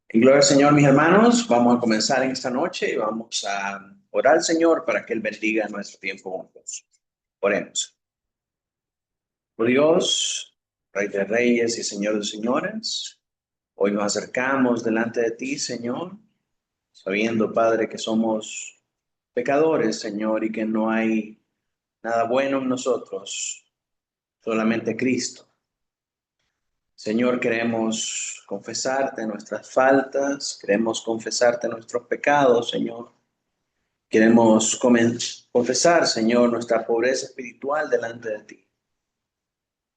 En gloria al Señor, mis hermanos, vamos a comenzar en esta noche y vamos a orar al Señor para que Él bendiga nuestro tiempo juntos. Oremos. Oh Dios, Rey de Reyes y Señor de Señores, hoy nos acercamos delante de ti, Señor, sabiendo, Padre, que somos pecadores, Señor, y que no hay nada bueno en nosotros, solamente Cristo. Señor, queremos confesarte nuestras faltas, queremos confesarte nuestros pecados, Señor. Queremos confesar, Señor, nuestra pobreza espiritual delante de ti,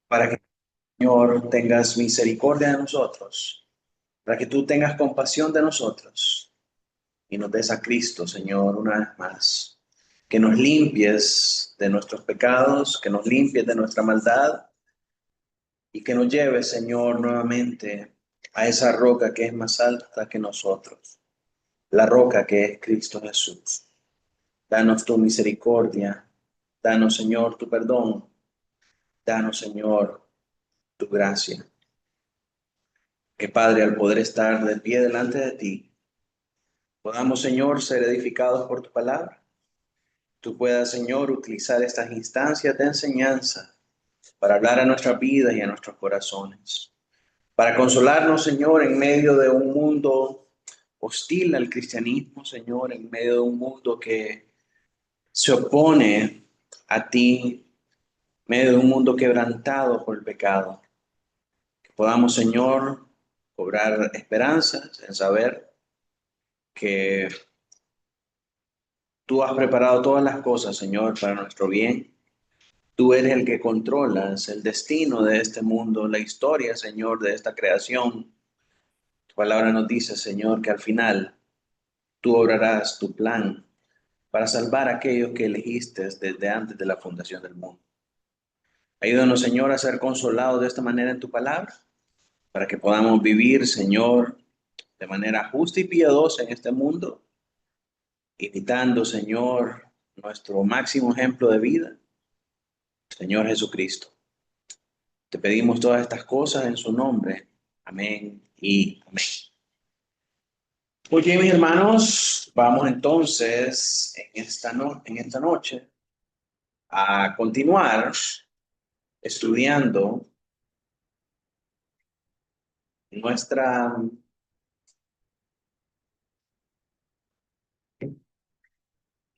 para que, Señor, tengas misericordia de nosotros, para que tú tengas compasión de nosotros y nos des a Cristo, Señor, una vez más. Que nos limpies de nuestros pecados, que nos limpies de nuestra maldad y que nos lleves, Señor, nuevamente a esa roca que es más alta que nosotros, la roca que es Cristo Jesús. Danos tu misericordia. Danos, Señor, tu perdón. Danos, Señor, tu gracia. Que, Padre, al poder estar de pie delante de ti, podamos, Señor, ser edificados por tu palabra. Tú puedas, Señor, utilizar estas instancias de enseñanza para hablar a nuestras vidas y a nuestros corazones. Para consolarnos, Señor, en medio de un mundo hostil al cristianismo, Señor, en medio de un mundo que se opone a ti, medio de un mundo quebrantado por el pecado. Que podamos, Señor, cobrar esperanzas en saber que tú has preparado todas las cosas, Señor, para nuestro bien. Tú eres el que controlas el destino de este mundo, la historia, Señor, de esta creación. Tu palabra nos dice, Señor, que al final tú obrarás tu plan para salvar a aquellos que elegiste desde antes de la fundación del mundo. Ayúdanos, Señor, a ser consolados de esta manera en tu palabra, para que podamos vivir, Señor, de manera justa y piadosa en este mundo, imitando, Señor, nuestro máximo ejemplo de vida, Señor Jesucristo. Te pedimos todas estas cosas en su nombre. Amén y amén. Muy bien, mis hermanos, vamos entonces en esta noche a continuar estudiando nuestra,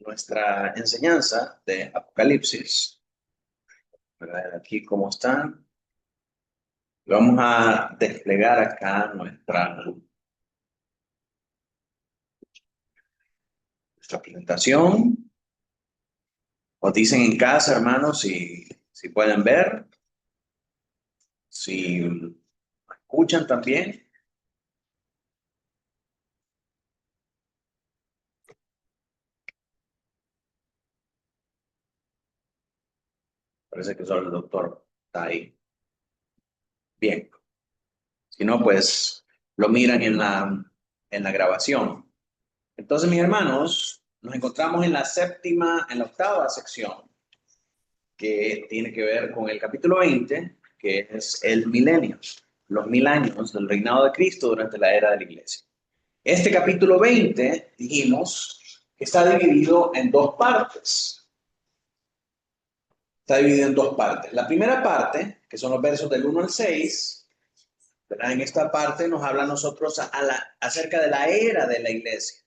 nuestra enseñanza de Apocalipsis. ¿Verdad? Aquí cómo están. Vamos a desplegar acá nuestra presentación. Os dicen en casa, hermanos, si pueden ver, si escuchan también. Parece que solo el doctor está ahí. Bien. Si no, pues lo miran en la grabación. Entonces, mis hermanos, nos encontramos en en la octava sección, que tiene que ver con el capítulo 20, que es el milenio, los 1000 años del reinado de Cristo durante la era de la iglesia. Este capítulo 20, dijimos, que está dividido en dos partes. Está dividido en dos partes. La primera parte, que son los versos del 1 al 6, ¿verdad? En esta parte nos habla a nosotros acerca de la era de la iglesia.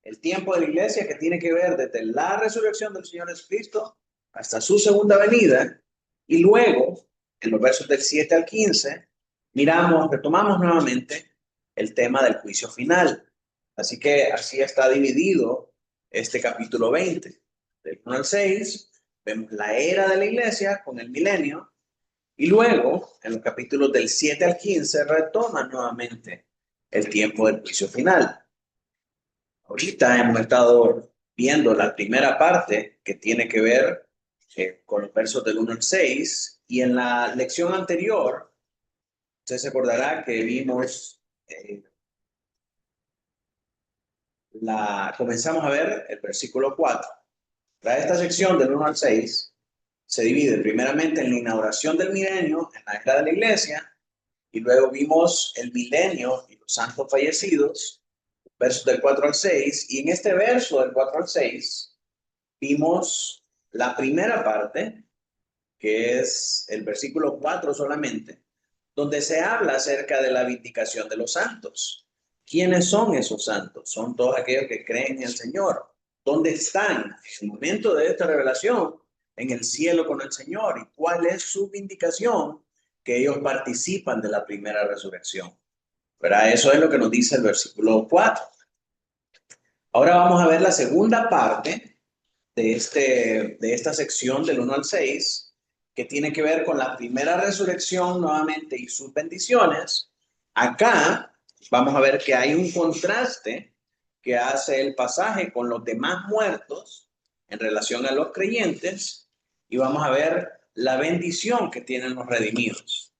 El tiempo de la iglesia que tiene que ver desde la resurrección del Señor Jesucristo hasta su segunda venida. Y luego, en los versos del 7 al 15, retomamos nuevamente el tema del juicio final. Así que así está dividido este capítulo 20. Del 1 al 6, vemos la era de la iglesia con el milenio. Y luego, en los capítulos del 7 al 15, retoma nuevamente el tiempo del juicio final. Ahorita hemos estado viendo la primera parte que tiene que ver con los versos del 1 al 6, y en la lección anterior, usted se acordará que vimos, comenzamos a ver el versículo 4. Esta sección del 1 al 6 se divide primeramente en la inauguración del milenio, en la era de la iglesia, Y luego vimos el milenio y los santos fallecidos, versos del 4 al 6. Y en este verso del 4 al 6 vimos la primera parte, que es el versículo 4 solamente, donde se habla acerca de la vindicación de los santos. ¿Quiénes son esos santos? Son todos aquellos que creen en el Señor. ¿Dónde están en el momento de esta revelación? En el cielo con el Señor. ¿Y cuál es su vindicación? Que ellos participan de la primera resurrección. ¿Verdad? Eso es lo que nos dice el versículo 4. Ahora vamos a ver la segunda parte de esta sección del 1 al 6, que tiene que ver con la primera resurrección nuevamente y sus bendiciones. Acá vamos a ver que hay un contraste que hace el pasaje con los demás muertos en relación a los creyentes, y vamos a ver la bendición que tienen los redimidos.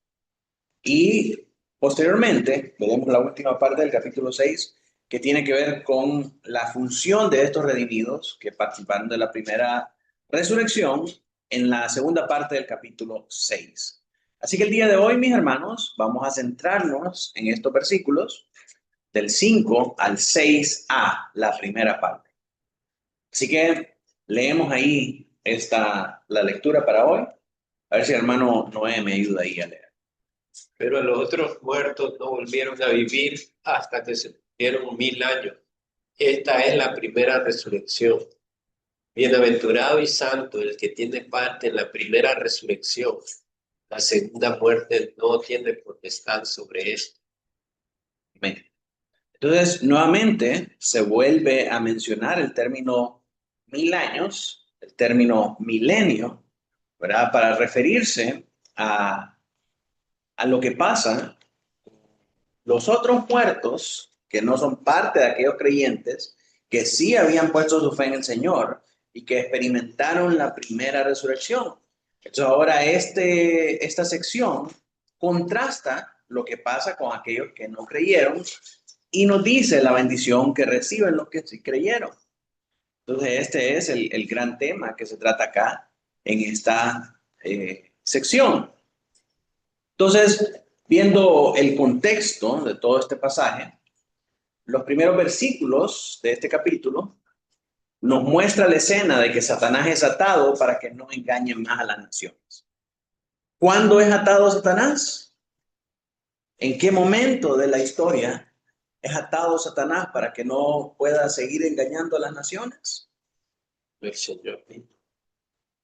Y posteriormente veremos la última parte del capítulo 6, que tiene que ver con la función de estos redimidos que participaron de la primera resurrección en la segunda parte del capítulo 6. Así que el día de hoy, mis hermanos, vamos a centrarnos en estos versículos del 5 al 6a, la primera parte. Así que leemos ahí la lectura para hoy. A ver si el hermano Noé me ayuda ahí a leer. Pero los otros muertos no volvieron a vivir hasta que se cumplieron 1000 años. Esta es la primera resurrección. Bienaventurado y santo el que tiene parte en la primera resurrección. La segunda muerte no tiene potestad sobre esto. Amén. Entonces, nuevamente se vuelve a mencionar el término 1000 años, el término milenio, ¿verdad? Para referirse a lo que pasa. Los otros muertos, que no son parte de aquellos creyentes, que sí habían puesto su fe en el Señor y que experimentaron la primera resurrección. Entonces ahora esta sección contrasta lo que pasa con aquellos que no creyeron y nos dice la bendición que reciben los que sí creyeron. Entonces este es el gran tema que se trata acá en esta sección. Entonces, viendo el contexto de todo este pasaje, los primeros versículos de este capítulo nos muestra la escena de que Satanás es atado para que no engañe más a las naciones. ¿Cuándo es atado Satanás? ¿En qué momento de la historia es atado Satanás para que no pueda seguir engañando a las naciones? El Señor.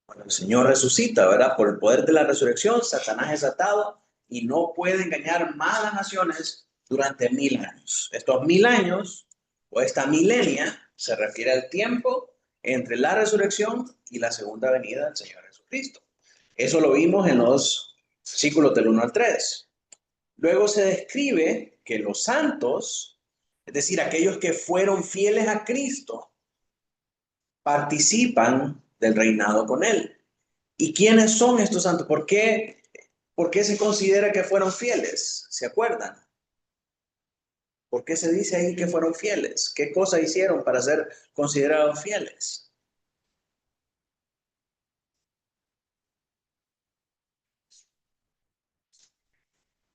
Cuando el Señor resucita, ¿verdad? Por el poder de la resurrección, Satanás es atado y no puede engañar más a las naciones durante 1000 años. Estos 1000 años o esta milenia se refiere al tiempo entre la resurrección y la segunda venida del Señor Jesucristo. Eso lo vimos en los versículos del 1 al 3. Luego se describe que los santos, es decir, aquellos que fueron fieles a Cristo, participan del reinado con Él. ¿Y quiénes son estos santos? ¿Por qué se considera que fueron fieles? ¿Se acuerdan? ¿Por qué se dice ahí que fueron fieles? ¿Qué cosa hicieron para ser considerados fieles?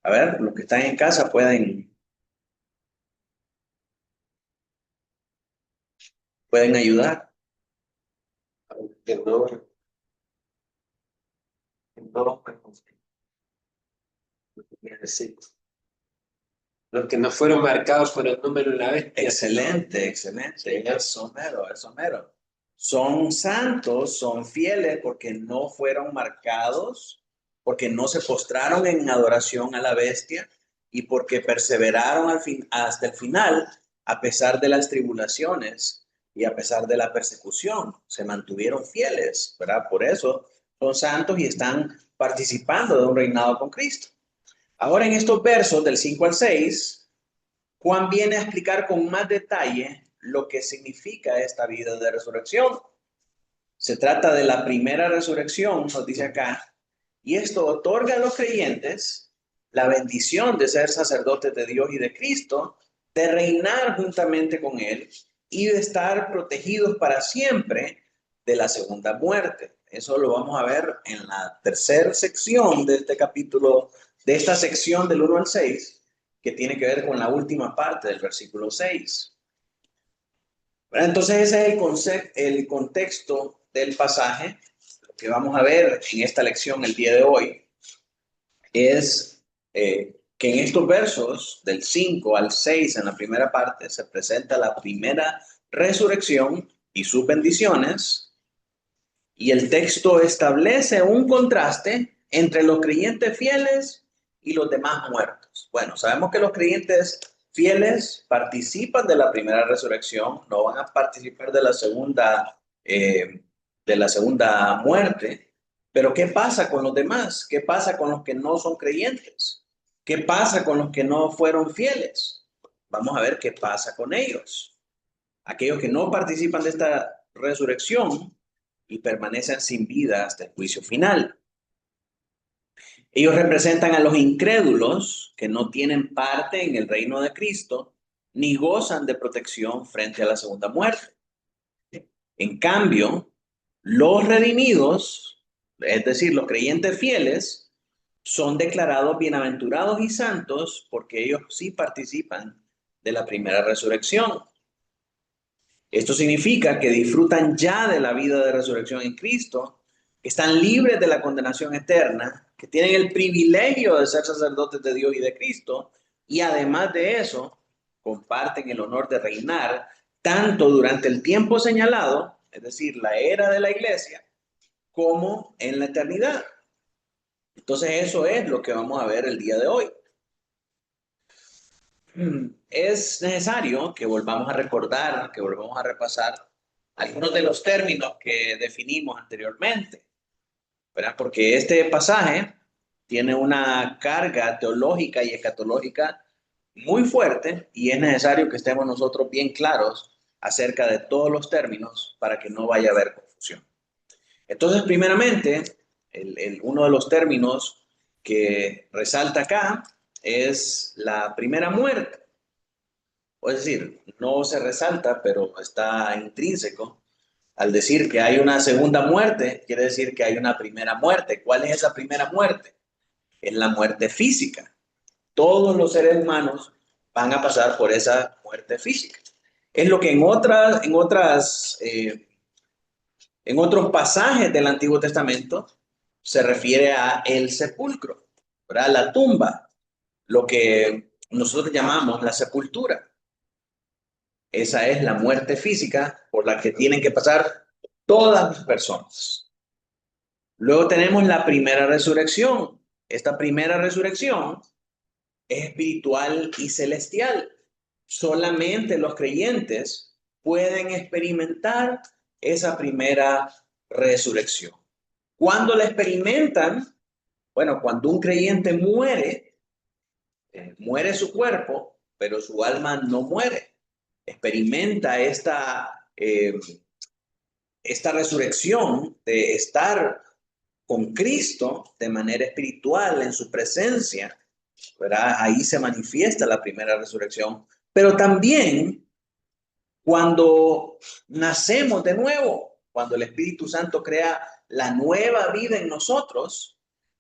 A ver, los que están en casa pueden ayudar. Que no, los que no fueron marcados por el número de la bestia. Excelente, excelente. Eso mero, eso mero. Son santos, son fieles porque no fueron marcados, porque no se postraron en adoración a la bestia y porque perseveraron hasta el final, a pesar de las tribulaciones y a pesar de la persecución. Se mantuvieron fieles, ¿verdad? Por eso son santos y están participando de un reinado con Cristo. Ahora en estos versos del 5 al 6, Juan viene a explicar con más detalle lo que significa esta vida de resurrección. Se trata de la primera resurrección, nos dice acá, y esto otorga a los creyentes la bendición de ser sacerdotes de Dios y de Cristo, de reinar juntamente con Él y de estar protegidos para siempre de la segunda muerte. Eso lo vamos a ver en la tercera sección de este capítulo de esta sección del 1 al 6, que tiene que ver con la última parte del versículo 6. Entonces ese es el contexto del pasaje. Lo que vamos a ver en esta lección el día de hoy es que en estos versos del 5 al 6, en la primera parte, se presenta la primera resurrección y sus bendiciones, y el texto establece un contraste entre los creyentes fieles y los demás muertos. Bueno, sabemos que los creyentes fieles participan de la primera resurrección, no van a participar de la segunda muerte. Pero ¿qué pasa con los demás? ¿Qué pasa con los que no son creyentes? ¿Qué pasa con los que no fueron fieles? Vamos a ver qué pasa con ellos. Aquellos que no participan de esta resurrección y permanecen sin vida hasta el juicio final. Ellos representan a los incrédulos que no tienen parte en el reino de Cristo ni gozan de protección frente a la segunda muerte. En cambio, los redimidos, es decir, los creyentes fieles, son declarados bienaventurados y santos porque ellos sí participan de la primera resurrección. Esto significa que disfrutan ya de la vida de resurrección en Cristo, que están libres de la condenación eterna, que tienen el privilegio de ser sacerdotes de Dios y de Cristo, y además de eso, comparten el honor de reinar tanto durante el tiempo señalado, es decir, la era de la iglesia, como en la eternidad. Entonces eso es lo que vamos a ver el día de hoy. Es necesario que volvamos a recordar, que volvamos a repasar algunos de los términos que definimos anteriormente, ¿verdad? Porque este pasaje tiene una carga teológica y escatológica muy fuerte y es necesario que estemos nosotros bien claros acerca de todos los términos para que no vaya a haber confusión. Entonces, primeramente, uno de los términos que resalta acá es la primera muerte. Es decir, no se resalta, pero está intrínseco. Al decir que hay una segunda muerte, quiere decir que hay una primera muerte. ¿Cuál es esa primera muerte? Es la muerte física. Todos los seres humanos van a pasar por esa muerte física. Es lo que en otros pasajes del Antiguo Testamento se refiere a el sepulcro, ¿verdad? La tumba, lo que nosotros llamamos la sepultura. Esa es la muerte física por la que tienen que pasar todas las personas. Luego tenemos la primera resurrección. Esta primera resurrección es espiritual y celestial. Solamente los creyentes pueden experimentar esa primera resurrección. ¿Cuándo la experimentan? Bueno, cuando un creyente muere, muere su cuerpo, pero su alma no muere. Experimenta esta resurrección de estar con Cristo de manera espiritual en su presencia, ¿verdad? Ahí se manifiesta la primera resurrección, pero también cuando nacemos de nuevo, cuando el Espíritu Santo crea la nueva vida en nosotros,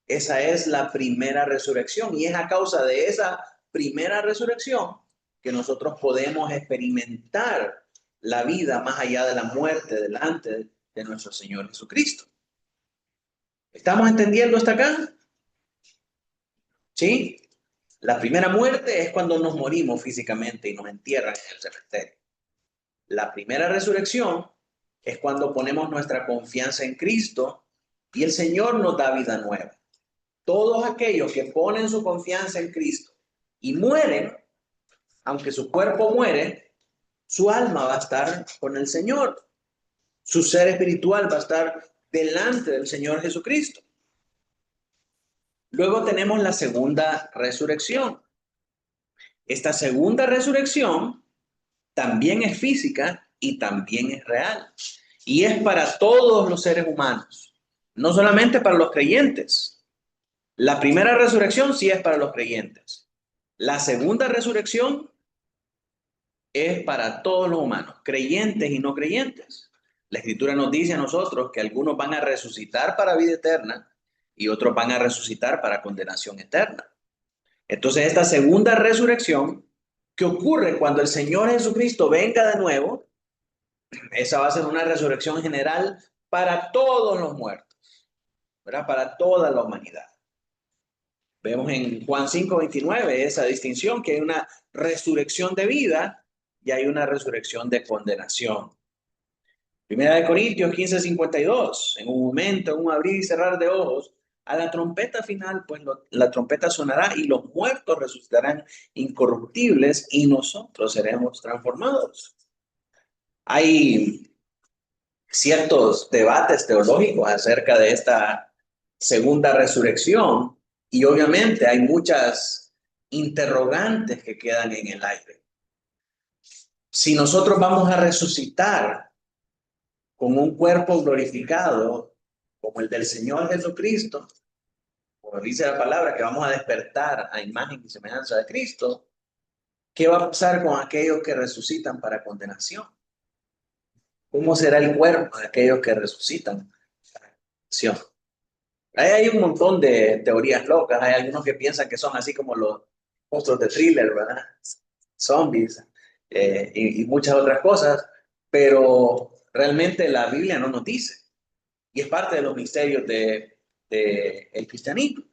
esa es la primera resurrección y es a causa de esa primera resurrección que nosotros podemos experimentar la vida más allá de la muerte delante de nuestro Señor Jesucristo. ¿Estamos entendiendo hasta acá? ¿Sí? La primera muerte es cuando nos morimos físicamente y nos entierran en el cementerio. La primera resurrección es cuando ponemos nuestra confianza en Cristo y el Señor nos da vida nueva. Todos aquellos que ponen su confianza en Cristo y mueren, aunque su cuerpo muere, su alma va a estar con el Señor. Su ser espiritual va a estar delante del Señor Jesucristo. Luego tenemos la segunda resurrección. Esta segunda resurrección también es física y también es real. Y es para todos los seres humanos, no solamente para los creyentes. La primera resurrección sí es para los creyentes. La segunda resurrección es para todos los humanos, creyentes y no creyentes. La Escritura nos dice a nosotros que algunos van a resucitar para vida eterna y otros van a resucitar para condenación eterna. Entonces, esta segunda resurrección que ocurre cuando el Señor Jesucristo venga de nuevo, esa va a ser una resurrección general para todos los muertos, ¿verdad? Para toda la humanidad. Vemos en Juan 5:29 esa distinción, que hay una resurrección de vida y hay una resurrección de condenación. Primera de Corintios 15:52, en un momento, en un abrir y cerrar de ojos, a la trompeta final, pues la trompeta sonará y los muertos resucitarán incorruptibles y nosotros seremos transformados. Hay ciertos debates teológicos acerca de esta segunda resurrección y obviamente hay muchas interrogantes que quedan en el aire. Si nosotros vamos a resucitar con un cuerpo glorificado como el del Señor Jesucristo, como dice la palabra, que vamos a despertar a imagen y semejanza de Cristo, ¿qué va a pasar con aquellos que resucitan para condenación? ¿Cómo será el cuerpo de aquellos que resucitan para condenación? Hay un montón de teorías locas. Hay algunos que piensan que son así como los monstruos de thriller, ¿verdad? Zombies y muchas otras cosas, pero realmente la Biblia no nos dice. Y es parte de los misterios el cristianismo.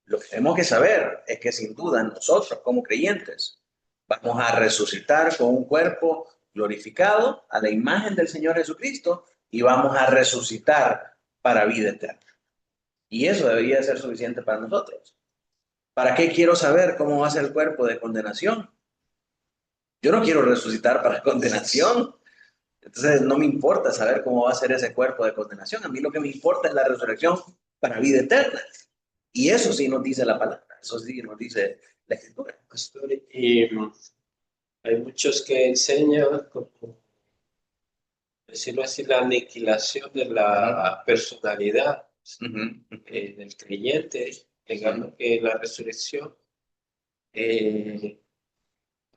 Lo que tenemos que saber es que sin duda nosotros como creyentes vamos a resucitar con un cuerpo glorificado a la imagen del Señor Jesucristo y vamos a resucitar para vida eterna. Y eso debería ser suficiente para nosotros. ¿Para qué quiero saber cómo va a ser el cuerpo de condenación? Yo no quiero resucitar para condenación. Entonces no me importa saber cómo va a ser ese cuerpo de condenación. A mí lo que me importa es la resurrección para vida eterna. Y eso sí nos dice la palabra. Eso sí nos dice la Escritura. Pastor, y hay muchos que enseñan, como decirlo así, la aniquilación de la personalidad del creyente, negando que la resurrección,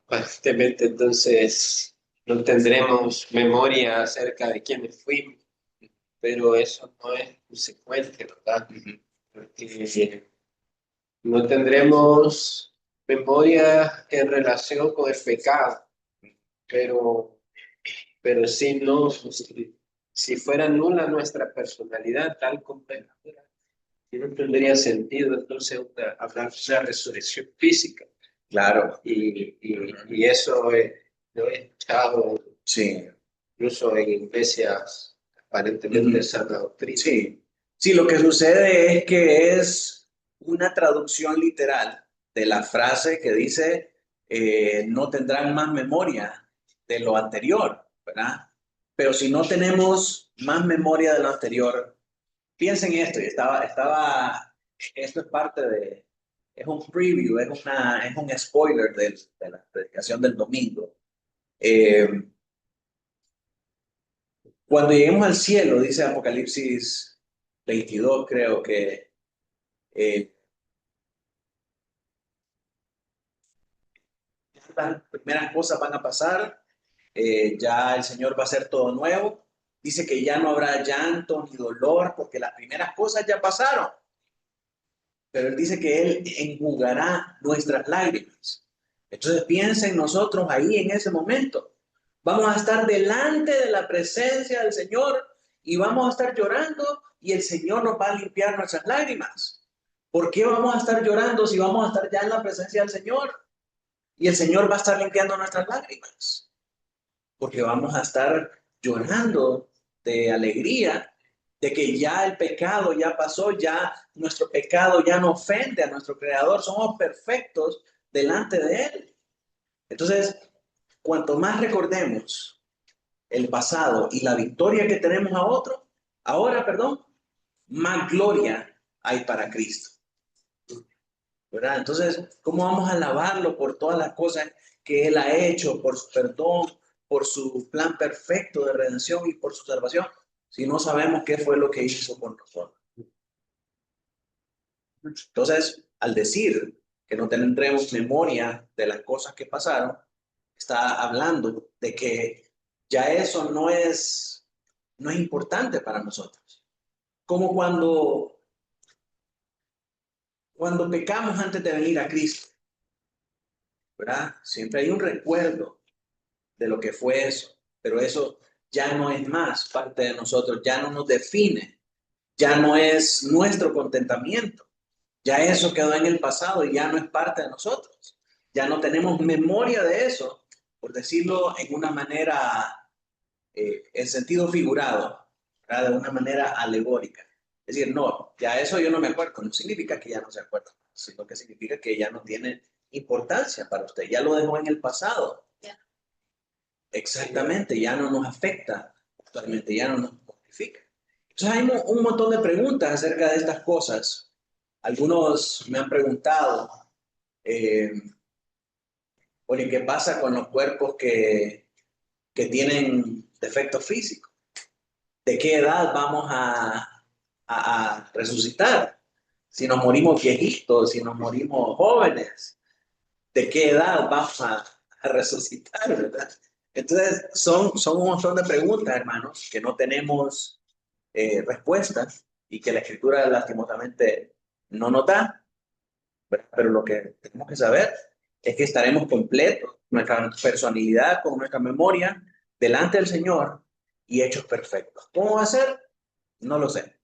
aparentemente entonces no tendremos memoria acerca de quiénes fuimos, pero eso no es consecuente, ¿verdad? Porque no tendremos memoria en relación con el pecado, pero si no, si fuera nula nuestra personalidad tal como es ahora, no tendría sentido entonces hablar de una resurrección física. Claro. Y eso lo he escuchado, Sí. incluso en iglesias aparentemente sana doctrina. Sí. Sí, lo que sucede es que es una traducción literal de la frase que dice no tendrán más memoria de lo anterior, ¿verdad? Pero si no tenemos más memoria de lo anterior, piensen esto, esto es parte es un preview, es un spoiler de la predicación del domingo. Cuando lleguemos al cielo, dice Apocalipsis 22, creo que las primeras cosas van a pasar, ya el Señor va a hacer todo nuevo. Dice que ya no habrá llanto ni dolor porque las primeras cosas ya pasaron. Pero Él dice que Él enjugará nuestras lágrimas. Entonces piensa en nosotros ahí en ese momento. Vamos a estar delante de la presencia del Señor y vamos a estar llorando y el Señor nos va a limpiar nuestras lágrimas. ¿Por qué vamos a estar llorando si vamos a estar ya en la presencia del Señor? Y el Señor va a estar limpiando nuestras lágrimas. Porque vamos a estar llorando de alegría de que ya el pecado ya pasó, ya nuestro pecado ya no ofende a nuestro Creador, somos perfectos delante de Él. Entonces, cuanto más recordemos el pasado y la victoria que tenemos ahora, más gloria hay para Cristo. ¿Verdad? Entonces, ¿cómo vamos a alabarlo por todas las cosas que Él ha hecho, por su perdón, por su plan perfecto de redención y por su salvación, si no sabemos qué fue lo que hizo con nosotros? Entonces, al decir que no tendremos memoria de las cosas que pasaron, está hablando de que ya eso no es importante para nosotros. Como cuando Cuando pecamos antes de venir a Cristo, ¿verdad? Siempre hay un recuerdo de lo que fue eso, pero eso ya no es más parte de nosotros, ya no nos define, ya no es nuestro contentamiento, ya eso quedó en el pasado y ya no es parte de nosotros, ya no tenemos memoria de eso, por decirlo en una manera, en sentido figurado, ¿verdad? De una manera alegórica. Es decir, no, ya eso yo no me acuerdo, no significa que ya no se acuerda, sino que significa que ya no tiene importancia para usted, ya lo dejó en el pasado. Exactamente, ya no nos afecta actualmente, ya no nos mortifica. Entonces hay un montón de preguntas acerca de estas cosas. Algunos me han preguntado, eh, oye, ¿qué pasa con los cuerpos que tienen defectos físicos? ¿De qué edad vamos a resucitar? Si nos morimos viejitos, si nos morimos jóvenes, ¿de qué edad vamos a resucitar, verdad? Entonces, son un montón de preguntas, hermanos, que no tenemos respuestas y que la Escritura lastimosamente no nos da, ¿verdad? Pero lo que tenemos que saber es que estaremos completos, nuestra personalidad, con nuestra memoria, delante del Señor y hechos perfectos. ¿Cómo va a ser? No lo sé,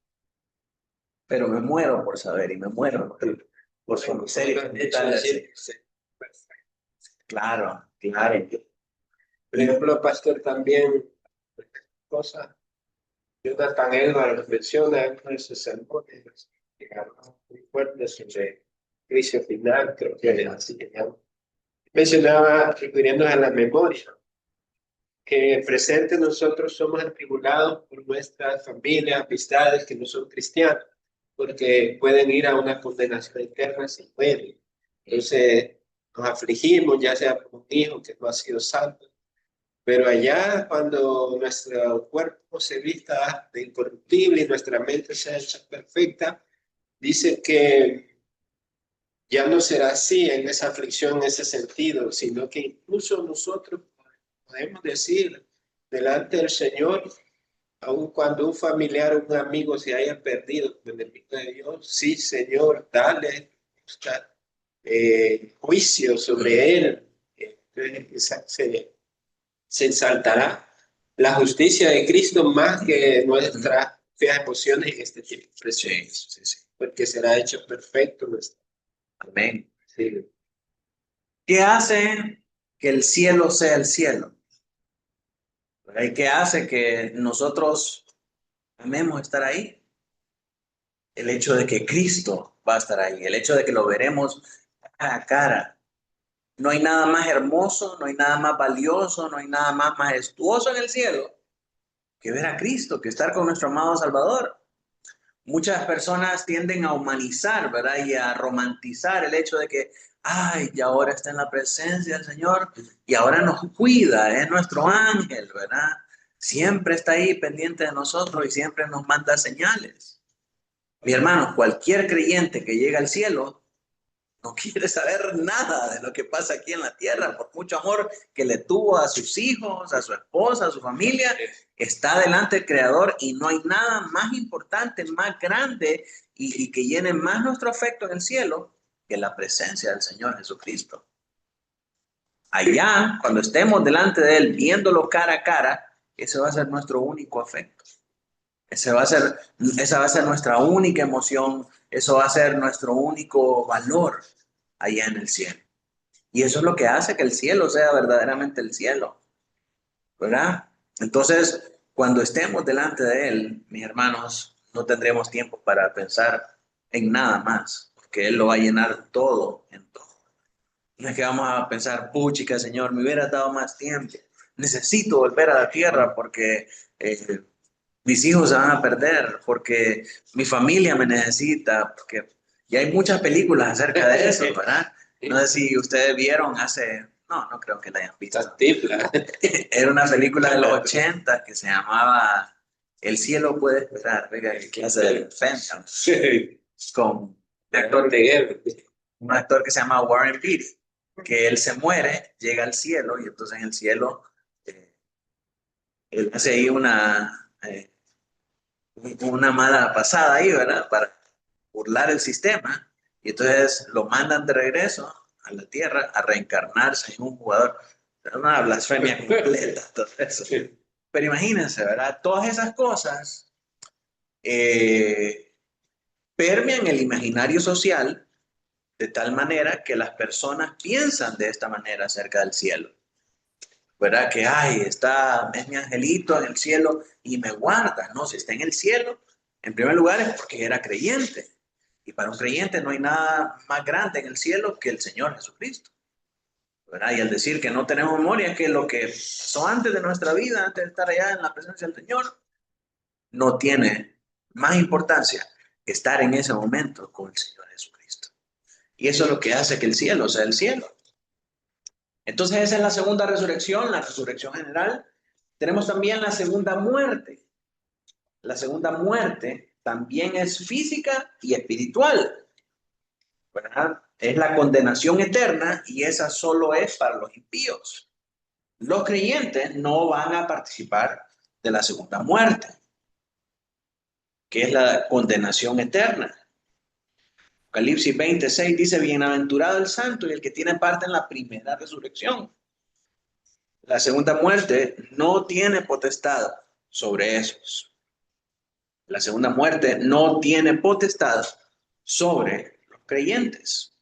pero me muero por saber y me muero por su misericordia. Claro, claro. Por ejemplo, pastor, también, cosa, Jonathan Edwards menciona en uno de sus sermones que habló muy fuerte sobre juicio final, creo que era así que llama. Mencionaba, refiriéndose a la memoria, que en el presente nosotros somos atribulados por nuestras familias, amistades que no son cristianas, porque pueden ir a una condenación eterna si mueren. Entonces, nos afligimos, ya sea por un hijo que no ha sido santo. Pero allá, cuando nuestro cuerpo se vista de incorruptible y nuestra mente sea hecha perfecta, dice que ya no será así en esa aflicción, en ese sentido, sino que incluso nosotros podemos decir delante del Señor, aun cuando un familiar o un amigo se haya perdido, en el nombre de Dios, sí, Señor, dale juicio sobre él. Entonces, se exaltará la justicia de Cristo más que nuestras feas emociones en este tiempo presente. Sí. Porque será hecho perfecto nuestro. Amén. Sí. ¿Qué hace que el cielo sea el cielo? ¿Y qué hace que nosotros amemos estar ahí? El hecho de que Cristo va a estar ahí, el hecho de que lo veremos cara a cara. No hay nada más hermoso, no hay nada más valioso, no hay nada más majestuoso en el cielo que ver a Cristo, que estar con nuestro amado Salvador. Muchas personas tienden a humanizar, ¿verdad? Y a romantizar el hecho de que, ay, y ahora está en la presencia del Señor y ahora nos cuida, es nuestro ángel, ¿verdad? Siempre está ahí pendiente de nosotros y siempre nos manda señales. Mi hermano, cualquier creyente que llega al cielo no quiere saber nada de lo que pasa aquí en la tierra, por mucho amor que le tuvo a sus hijos, a su esposa, a su familia, está delante del Creador y no hay nada más importante, más grande y que llene más nuestro afecto en el cielo que la presencia del Señor Jesucristo. Allá, cuando estemos delante de Él, viéndolo cara a cara, ese va a ser nuestro único afecto. Esa va a ser nuestra única emoción, eso va a ser nuestro único valor allá en el cielo. Y eso es lo que hace que el cielo sea verdaderamente el cielo, ¿verdad? Entonces, cuando estemos delante de Él, mis hermanos, no tendremos tiempo para pensar en nada más, porque Él lo va a llenar todo en todo. No es que vamos a pensar, puchica, Señor, me hubiera dado más tiempo. Necesito volver a la tierra porque mis hijos se van a perder, porque mi familia me necesita, porque ya hay muchas películas acerca de eso, ¿verdad? No sé si ustedes vieron no creo que la hayan visto. Era una película de los 80 que se llamaba El cielo puede esperar, venga, qué clase de defensa, con un actor que se llama Warren Beatty, que él se muere, llega al cielo y entonces en el cielo él hace ahí una mala pasada ahí, ¿verdad? Para burlar el sistema Y entonces lo mandan de regreso a la tierra a reencarnarse en un jugador. Es una blasfemia completa todo eso. Pero imagínense, ¿verdad? Todas esas cosas permean el imaginario social de tal manera que las personas piensan de esta manera acerca del cielo. ¿Verdad? Que, ay, es mi angelito en el cielo y me guarda. No, si está en el cielo, en primer lugar es porque era creyente. Y para un creyente no hay nada más grande en el cielo que el Señor Jesucristo. ¿Verdad? Y al decir que no tenemos memoria, que lo que pasó antes de nuestra vida, antes de estar allá en la presencia del Señor, no tiene más importancia que estar en ese momento con el Señor Jesucristo. Y eso es lo que hace que el cielo sea el cielo. Entonces esa es la segunda resurrección, la resurrección general. Tenemos también la segunda muerte. La segunda muerte también es física y espiritual, ¿verdad? Es la condenación eterna y esa solo es para los impíos. Los creyentes no van a participar de la segunda muerte, que es la condenación eterna. Apocalipsis 26 dice, bienaventurado el santo y el que tiene parte en la primera resurrección. La segunda muerte no tiene potestad sobre esos. La segunda muerte no tiene potestad sobre los creyentes,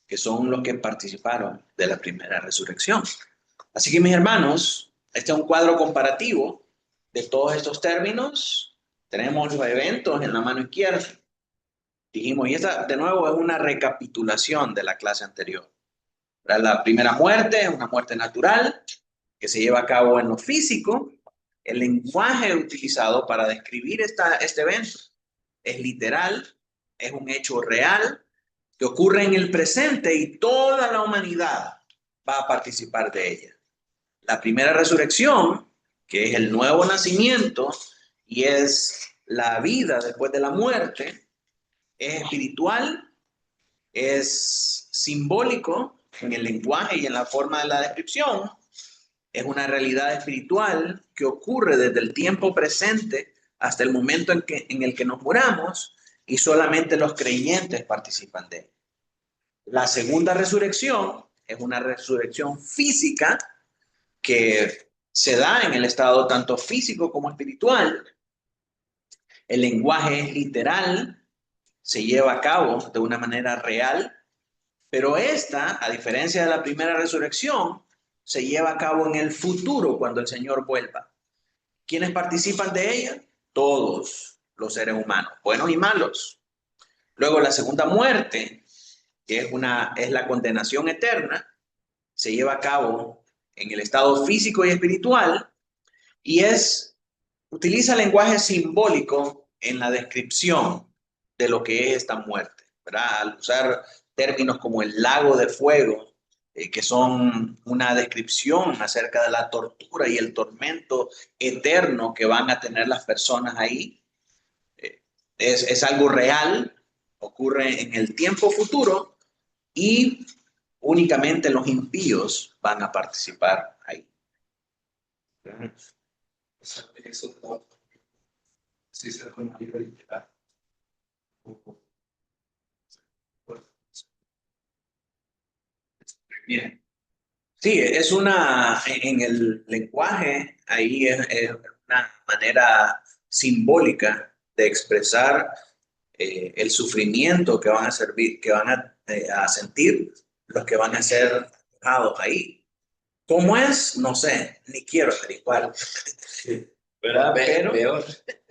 que son los que participaron de la primera resurrección. Así que mis hermanos, este es un cuadro comparativo de todos estos términos. Tenemos los eventos en la mano izquierda. Dijimos, y esta de nuevo es una recapitulación de la clase anterior. La primera muerte es una muerte natural que se lleva a cabo en lo físico. El lenguaje utilizado para describir este evento es literal, es un hecho real que ocurre en el presente y toda la humanidad va a participar de ella. La primera resurrección, que es el nuevo nacimiento y es la vida después de la muerte, es espiritual, es simbólico en el lenguaje y en la forma de la descripción. Es una realidad espiritual que ocurre desde el tiempo presente hasta el momento en el que nos muramos y solamente los creyentes participan de él. La segunda resurrección es una resurrección física que se da en el estado tanto físico como espiritual. El lenguaje es literal, se lleva a cabo de una manera real, pero esta, a diferencia de la primera resurrección, se lleva a cabo en el futuro cuando el Señor vuelva. ¿Quiénes participan de ella? Todos los seres humanos, buenos y malos. Luego la segunda muerte, que es la condenación eterna, se lleva a cabo en el estado físico y espiritual y utiliza lenguaje simbólico en la descripción de lo que es esta muerte, ¿verdad? Al usar términos como el lago de fuego, que son una descripción acerca de la tortura y el tormento eterno que van a tener las personas ahí. Es algo real, ocurre en el tiempo futuro y únicamente los impíos van a participar ahí. Eso no, sí se refiere literal. Bien. Sí, en el lenguaje, ahí es una manera simbólica de expresar el sufrimiento que van a a sentir los que van a ser dejados ahí. ¿Cómo es? No sé, ni quiero averiguar. ¿Verdad?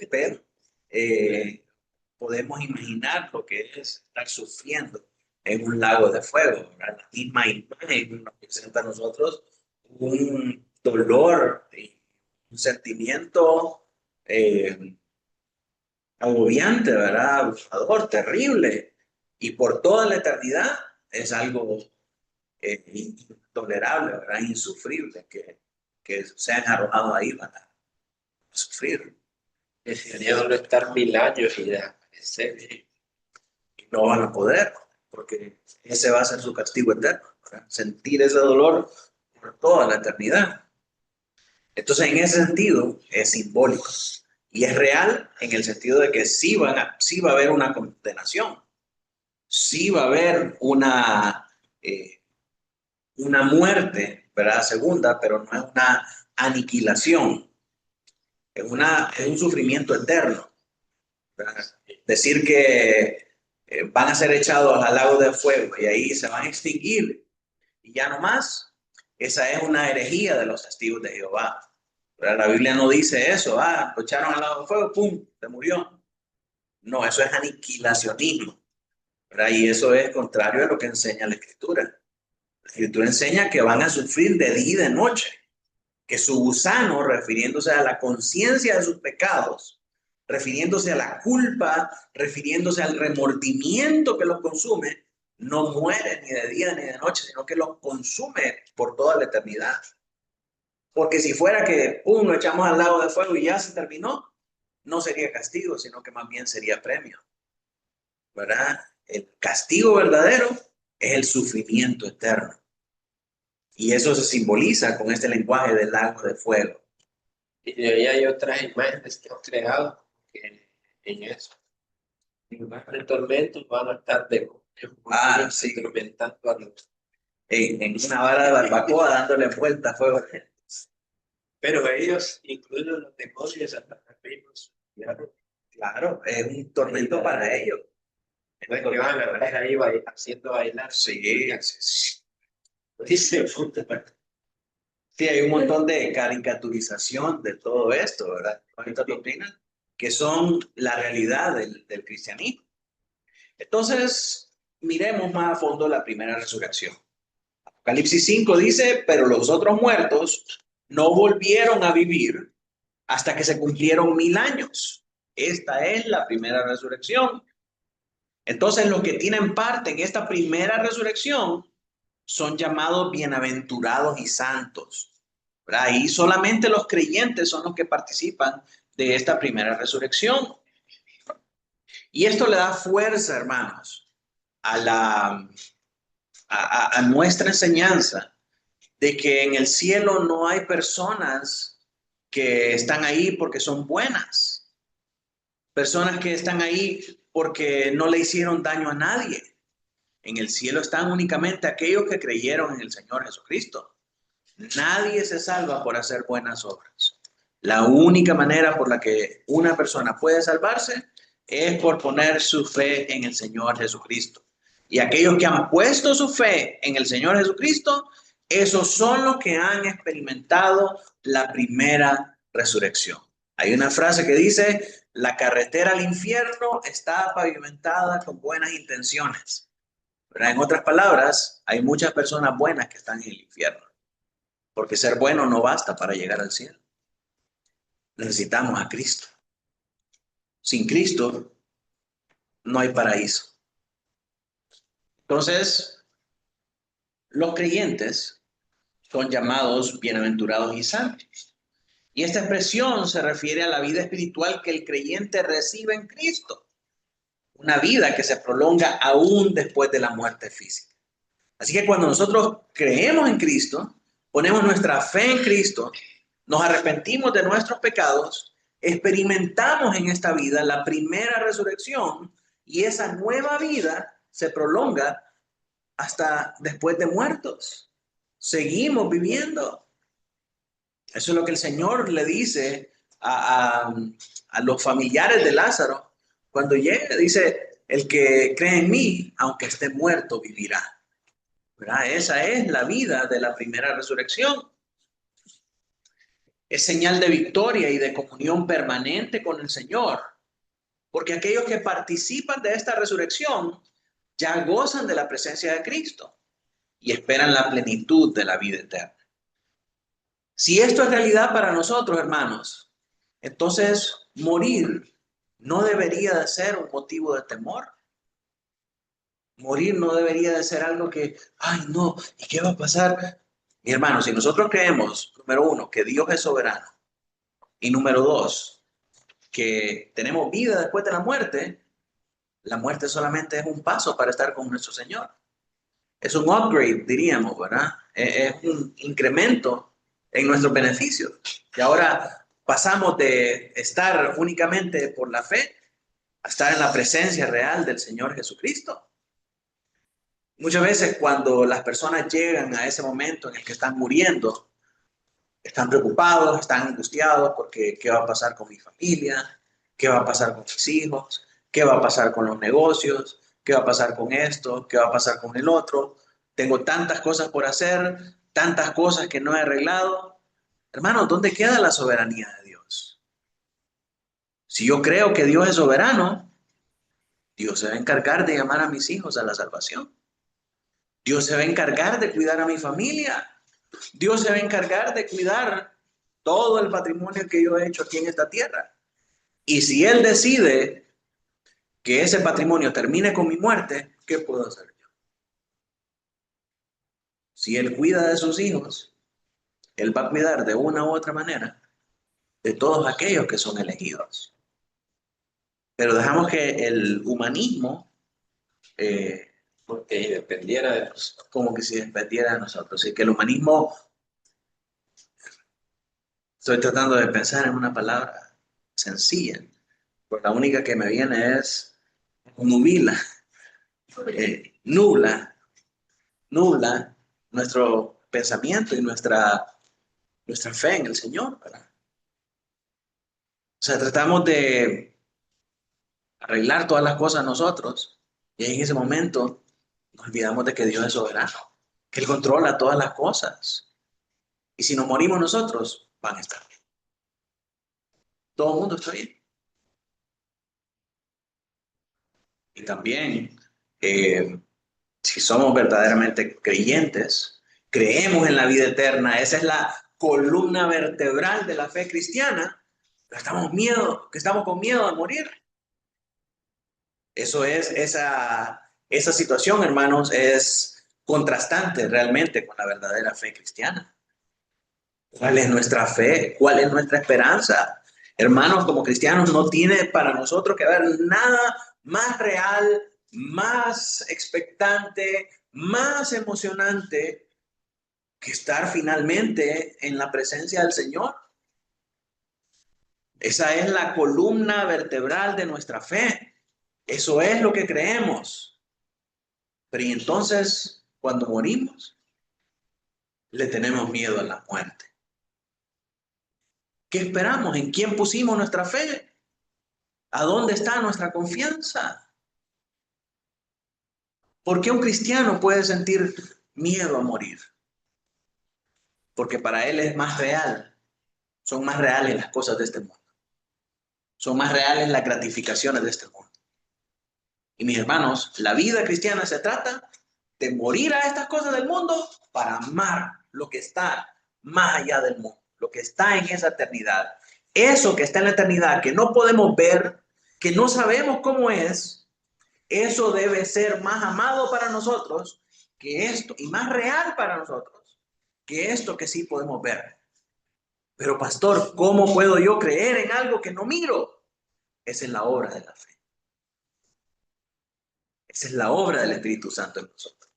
Pero podemos imaginar lo que es estar sufriendo en un lago de fuego, ¿verdad? La misma imagen nos presenta a nosotros un dolor y un sentimiento agobiante, ¿verdad? Abusador, terrible. Y por toda la eternidad es algo intolerable, ¿verdad? Insufrible, que sean arrojados ahí para sufrir. Sería no estar 1000 años y desaparecer. Y no van a poder, porque ese va a ser su castigo eterno, ¿verdad? Sentir ese dolor por toda la eternidad. Entonces, en ese sentido, es simbólico. Y es real en el sentido de que sí va a haber una condenación. sí va a haber una muerte, ¿verdad? Segunda, pero no es una aniquilación, es un sufrimiento eterno, ¿verdad? Decir que van a ser echados al lago de fuego y ahí se van a extinguir y ya no más, esa es una herejía de los testigos de Jehová. ¿Verdad? La Biblia no dice eso, lo echaron al lago de fuego, ¡pum!, se murió. No, eso es aniquilacionismo, ¿verdad? Y eso es contrario a lo que enseña la Escritura. La Escritura enseña que van a sufrir de día y de noche, que su gusano, refiriéndose a la conciencia de sus pecados, refiriéndose a la culpa, refiriéndose al remordimiento que los consume, no muere ni de día ni de noche, sino que los consume por toda la eternidad. Porque si fuera que, lo echamos al lago de fuego y ya se terminó, no sería castigo, sino que más bien sería premio, ¿verdad? El castigo verdadero es el sufrimiento eterno. Y eso se simboliza con este lenguaje del lago de fuego. Y hay otras imágenes que han creado en eso. En lugar de tormentos van a estar Sí. tormentando a los. En una vara de barbacoa dándole vuelta a fuego. Pero ellos, incluso los demonios, hasta los Claro, es un tormento para ellos. no es que van a ver ahí haciendo bailar. Sí, Dice, sí, hay un montón de caricaturización de todo esto, ¿verdad? Con estas doctrinas que son la realidad del cristianismo. Entonces, miremos más a fondo la primera resurrección. Apocalipsis 5 dice, pero los otros muertos no volvieron a vivir hasta que se cumplieron 1000 años. Esta es la primera resurrección. Entonces, los que tienen parte en esta primera resurrección son llamados bienaventurados y santos, ¿verdad? Y solamente los creyentes son los que participan de esta primera resurrección. Y esto le da fuerza, hermanos, a nuestra enseñanza de que en el cielo no hay personas que están ahí porque son buenas, personas que están ahí porque no le hicieron daño a nadie. En el cielo están únicamente aquellos que creyeron en el Señor Jesucristo. Nadie se salva por hacer buenas obras. La única manera por la que una persona puede salvarse es por poner su fe en el Señor Jesucristo. Y aquellos que han puesto su fe en el Señor Jesucristo, esos son los que han experimentado la primera resurrección. Hay una frase que dice, la carretera al infierno está pavimentada con buenas intenciones. Pero en otras palabras, hay muchas personas buenas que están en el infierno. Porque ser bueno no basta para llegar al cielo. Necesitamos a Cristo. Sin Cristo no hay paraíso. Entonces, los creyentes son llamados bienaventurados y santos. Y esta expresión se refiere a la vida espiritual que el creyente recibe en Cristo. Una vida que se prolonga aún después de la muerte física. Así que cuando nosotros creemos en Cristo, ponemos nuestra fe en Cristo, nos arrepentimos de nuestros pecados, experimentamos en esta vida la primera resurrección y esa nueva vida se prolonga hasta después de muertos. Seguimos viviendo. Eso es lo que el Señor le dice a los familiares de Lázaro cuando llega. Dice, el que cree en mí, aunque esté muerto, vivirá. ¿Verdad? Esa es la vida de la primera resurrección. Es señal de victoria y de comunión permanente con el Señor, porque aquellos que participan de esta resurrección ya gozan de la presencia de Cristo y esperan la plenitud de la vida eterna. Si esto es realidad para nosotros, hermanos, entonces morir no debería de ser un motivo de temor. Morir no debería de ser algo que, ay no, ¿y qué va a pasar? Mi hermano, si nosotros creemos, número uno, que Dios es soberano, y número dos, que tenemos vida después de la muerte solamente es un paso para estar con nuestro Señor. Es un upgrade, diríamos, ¿verdad? Es un incremento en nuestros beneficios. Y ahora pasamos de estar únicamente por la fe a estar en la presencia real del Señor Jesucristo. Muchas veces cuando las personas llegan a ese momento en el que están muriendo, están preocupados, están angustiados porque ¿qué va a pasar con mi familia? ¿Qué va a pasar con mis hijos? ¿Qué va a pasar con los negocios? ¿Qué va a pasar con esto? ¿Qué va a pasar con el otro? Tengo tantas cosas por hacer, tantas cosas que no he arreglado. Hermano, ¿dónde queda la soberanía de Dios? Si yo creo que Dios es soberano, Dios se va a encargar de llamar a mis hijos a la salvación. Dios se va a encargar de cuidar a mi familia. Dios se va a encargar de cuidar todo el patrimonio que yo he hecho aquí en esta tierra. Y si Él decide que ese patrimonio termine con mi muerte, ¿qué puedo hacer yo? Si Él cuida de sus hijos, Él va a cuidar de una u otra manera de todos aquellos que son elegidos. Pero dejamos que el humanismo porque dependiera de nosotros. como que se dependiera de nosotros. Y que el humanismo, estoy tratando de pensar en una palabra sencilla, pues la única que me viene es nubila, nubla nuestro pensamiento y nuestra fe en el Señor, ¿verdad? O sea, tratamos de arreglar todas las cosas nosotros y en ese momento nos olvidamos de que Dios es soberano, que Él controla todas las cosas. Y si nos morimos nosotros, van a estar bien. Todo el mundo está bien. Y también, si somos verdaderamente creyentes, creemos en la vida eterna, esa es la columna vertebral de la fe cristiana, pero estamos con miedo de morir. Eso es, esa situación, hermanos, es contrastante realmente con la verdadera fe cristiana. ¿Cuál es nuestra fe? ¿Cuál es nuestra esperanza? Hermanos, como cristianos, no tiene para nosotros que haber nada más real, más expectante, más emocionante que estar finalmente en la presencia del Señor. Esa es la columna vertebral de nuestra fe. Eso es lo que creemos. Pero y entonces, cuando morimos, le tenemos miedo a la muerte. ¿Qué esperamos? ¿En quién pusimos nuestra fe? ¿A dónde está nuestra confianza? ¿Por qué un cristiano puede sentir miedo a morir? Porque para él es más real. Son más reales las cosas de este mundo. Son más reales las gratificaciones de este mundo. Y mis hermanos, la vida cristiana se trata de morir a estas cosas del mundo para amar lo que está más allá del mundo, lo que está en esa eternidad. Eso que está en la eternidad, que no podemos ver, que no sabemos cómo es, eso debe ser más amado para nosotros que esto, y más real para nosotros que esto que sí podemos ver. Pero pastor, ¿cómo puedo yo creer en algo que no miro? Esa es la obra de la fe. Esa es la obra del Espíritu Santo en nosotros.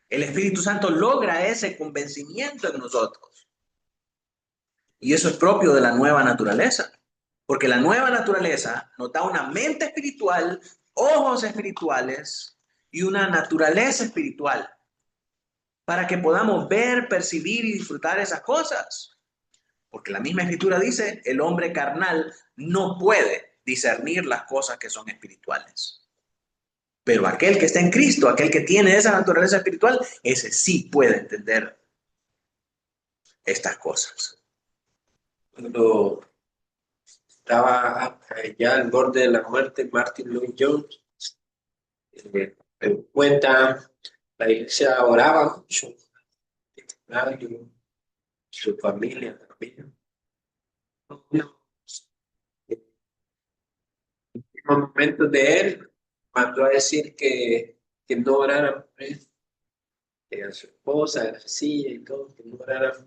El Espíritu Santo logra ese convencimiento en nosotros. Y eso es propio de la nueva naturaleza. Porque la nueva naturaleza nos da una mente espiritual, ojos espirituales y una naturaleza espiritual para que podamos ver, percibir y disfrutar esas cosas. Porque la misma escritura dice, el hombre carnal no puede discernir las cosas que son espirituales. Pero aquel que está en Cristo, aquel que tiene esa naturaleza espiritual, ese sí puede entender estas cosas. Cuando estaba ya al borde de la muerte, Martin Lloyd Jones cuenta, la iglesia oraba mucho, su familia también. En los momentos de él, mandó a decir que no oraran por él, que a su esposa, a la silla y todo, que no oraran,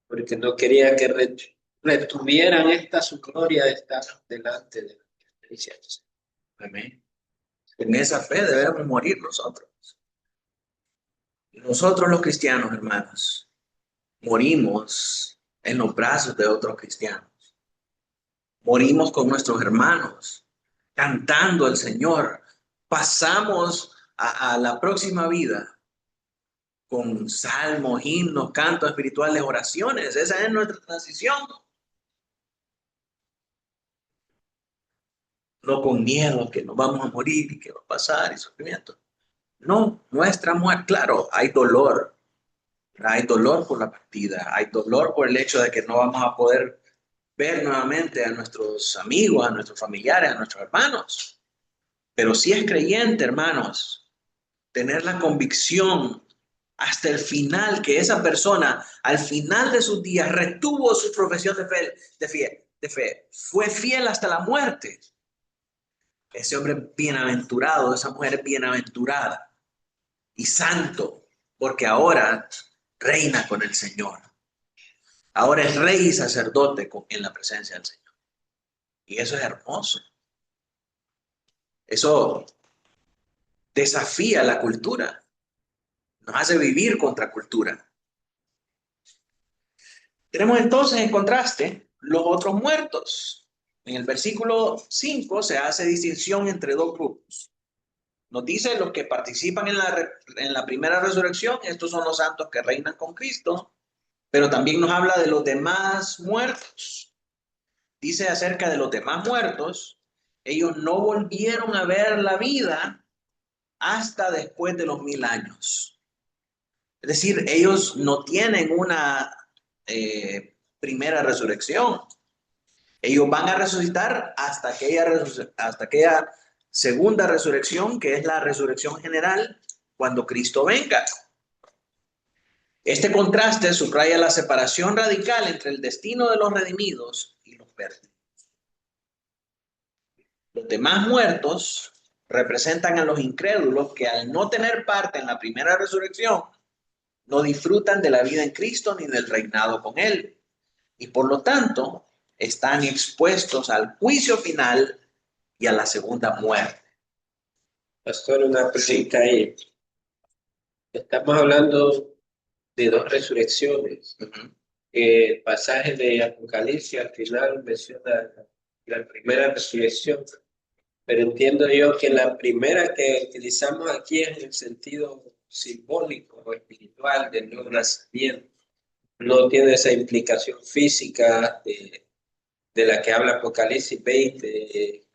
porque no quería que retuvieran esta su gloria de estar delante de la iglesia. Amén. En esa fe debemos morir nosotros. Nosotros los cristianos, hermanos, morimos en los brazos de otros cristianos. Morimos con nuestros hermanos, cantando al Señor. Pasamos a la próxima vida con salmos, himnos, cantos espirituales, oraciones. Esa es nuestra transición. No con miedo que nos vamos a morir y que va a pasar y sufrimiento. No, nuestra muerte, claro, hay dolor. Hay dolor por la partida, hay dolor por el hecho de que no vamos a poder ver nuevamente a nuestros amigos, a nuestros familiares, a nuestros hermanos. Pero si es creyente, hermanos, tener la convicción hasta el final que esa persona, al final de sus días, retuvo su profesión de fe, fue fiel hasta la muerte. Ese hombre es bienaventurado, esa mujer es bienaventurada y santo, porque ahora reina con el Señor. Ahora es rey y sacerdote en la presencia del Señor. Y eso es hermoso. Eso desafía la cultura. Nos hace vivir contra cultura. Tenemos entonces en contraste los otros muertos. En el versículo 5 se hace distinción entre dos grupos. Nos dice los que participan en la primera resurrección, estos son los santos que reinan con Cristo, pero también nos habla de los demás muertos. Dice acerca de los demás muertos, ellos no volvieron a ver la vida hasta después de los 1000 años. Es decir, ellos no tienen una primera resurrección. Ellos van a resucitar hasta aquella segunda resurrección, que es la resurrección general, cuando Cristo venga. Este contraste subraya la separación radical entre el destino de los redimidos y los perdidos. Los demás muertos representan a los incrédulos que al no tener parte en la primera resurrección, no disfrutan de la vida en Cristo ni del reinado con Él. Y por lo tanto, están expuestos al juicio final y a la segunda muerte. Pastor, una pregunta ahí. Estamos hablando de dos resurrecciones. El pasaje de Apocalipsis al final menciona la primera resurrección, pero entiendo yo que la primera que utilizamos aquí es en el sentido simbólico o espiritual del nuevo nacimiento. No tiene esa implicación física de la que habla Apocalipsis 20,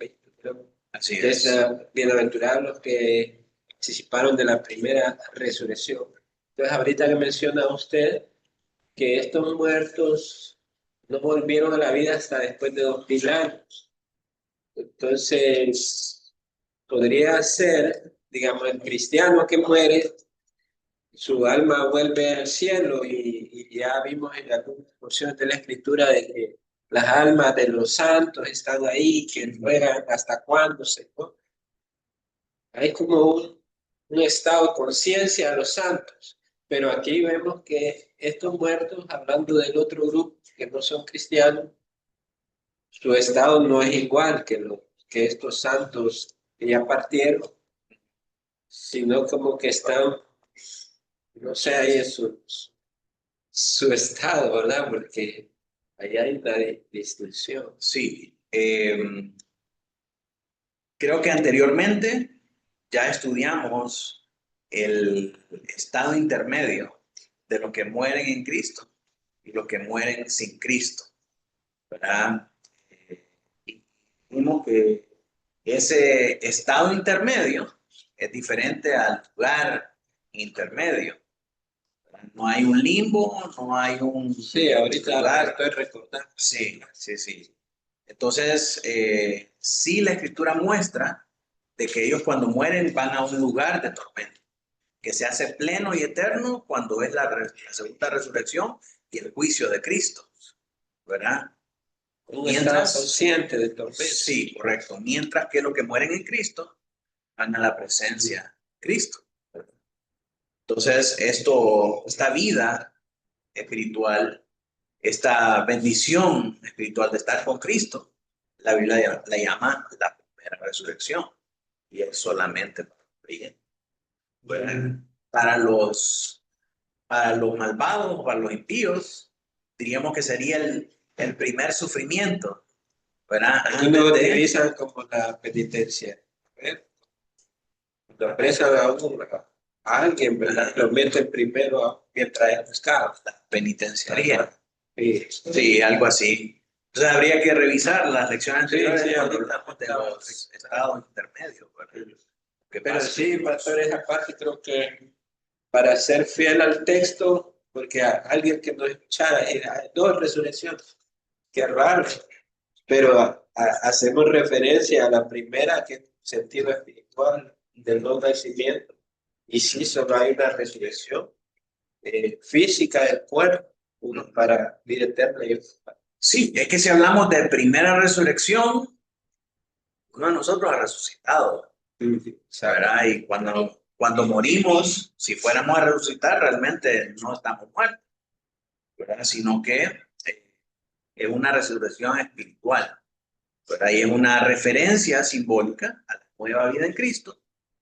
creo. Así es. Bienaventurados los que participaron de la primera resurrección. Entonces, ahorita que menciona usted que estos muertos no volvieron a la vida hasta después de 2000 años. Entonces, podría ser, digamos, el cristiano que muere, su alma vuelve al cielo y ya vimos en algunas porciones de la Escritura de que las almas de los santos están ahí, que fueran hasta cuándo se ¿no? Hay como un estado de conciencia de los santos, pero aquí vemos que estos muertos, hablando del otro grupo que no son cristianos, su estado no es igual que estos santos que ya partieron, sino como que están, no sé, ahí en su estado, ¿verdad? Porque ahí hay una distinción. Sí, creo que anteriormente ya estudiamos el estado intermedio de los que mueren en Cristo y los que mueren sin Cristo, ¿verdad? Y vimos que ese estado intermedio es diferente al lugar intermedio. No hay un limbo, no hay un... Sí, ahorita lugar. Estoy recordando. Sí, sí, sí. Entonces, sí, la Escritura muestra de que ellos cuando mueren van a un lugar de tormento, que se hace pleno y eterno cuando es la segunda resurrección y el juicio de Cristo, ¿verdad? Mientras consciente de tormento. Sí, correcto. Mientras que los que mueren en Cristo van a la presencia de Cristo. Entonces, esta vida espiritual, esta bendición espiritual de estar con Cristo, la Biblia la llama la primera resurrección. Y es solamente para los creyentes. Bueno, para los malvados, para los impíos, diríamos que sería el primer sufrimiento, ¿verdad? Algunos lo utilizan como la penitencia. Lo apresan a alguien, ¿verdad? Lo meten primero mientras es buscado. La penitenciaría. Sí. Sí, algo así. Entonces habría que revisar las lecciones anteriores sí, cuando ahorita hablamos de los estados intermedios, ¿verdad? ¿Qué Pero pasa? sí, pastor, esa parte creo que para ser fiel al texto, porque alguien que no escuchara, hay dos resurrecciones, qué raro, pero hacemos referencia a la primera, que es sentido espiritual del no nacimiento, y sí, solo hay una resurrección física del cuerpo, uno para vida eterna y otro para... Sí, es que si hablamos de primera resurrección, uno de nosotros ha resucitado, ¿verdad? Y cuando morimos, si fuéramos a resucitar, realmente no estamos muertos, ¿verdad? Sino que es una resurrección espiritual, ¿verdad? Y es una referencia simbólica a la nueva vida en Cristo,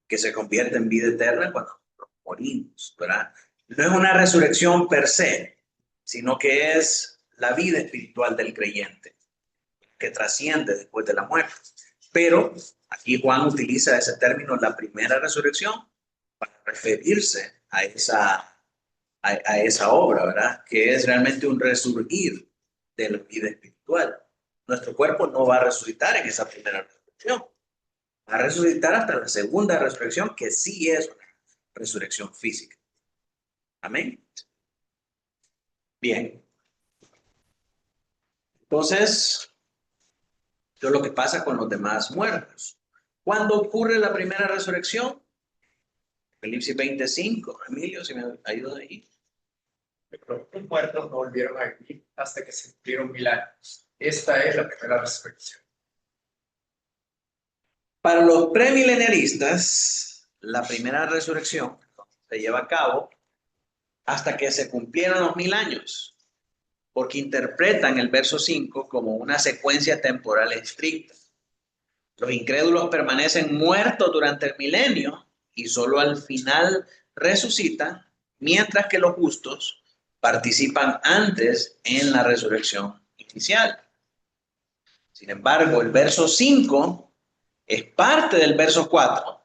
que se convierte en vida eterna cuando morimos, ¿verdad? No es una resurrección per se, sino que es la vida espiritual del creyente, que trasciende después de la muerte. Pero aquí Juan utiliza ese término, la primera resurrección, para referirse a esa obra, ¿verdad? Que es realmente un resurgir de la vida espiritual. Nuestro cuerpo no va a resucitar en esa primera resurrección. Va a resucitar hasta la segunda resurrección, que sí es una resurrección física. Amén. Bien. Entonces, esto es lo que pasa con los demás muertos. ¿Cuándo ocurre la primera resurrección? Apocalipsis 25. Emilio, si me ayuda ahí. Los muertos no volvieron a vivir hasta que se cumplieron 1000 años. Esta es la primera resurrección. Para los premileniaristas, la primera resurrección se lleva a cabo hasta que se cumplieron los 1000 años, porque interpretan el verso 5 como una secuencia temporal estricta. Los incrédulos permanecen muertos durante el milenio y solo al final resucitan, mientras que los justos participan antes en la resurrección inicial. Sin embargo, el verso 5 es parte del verso 4,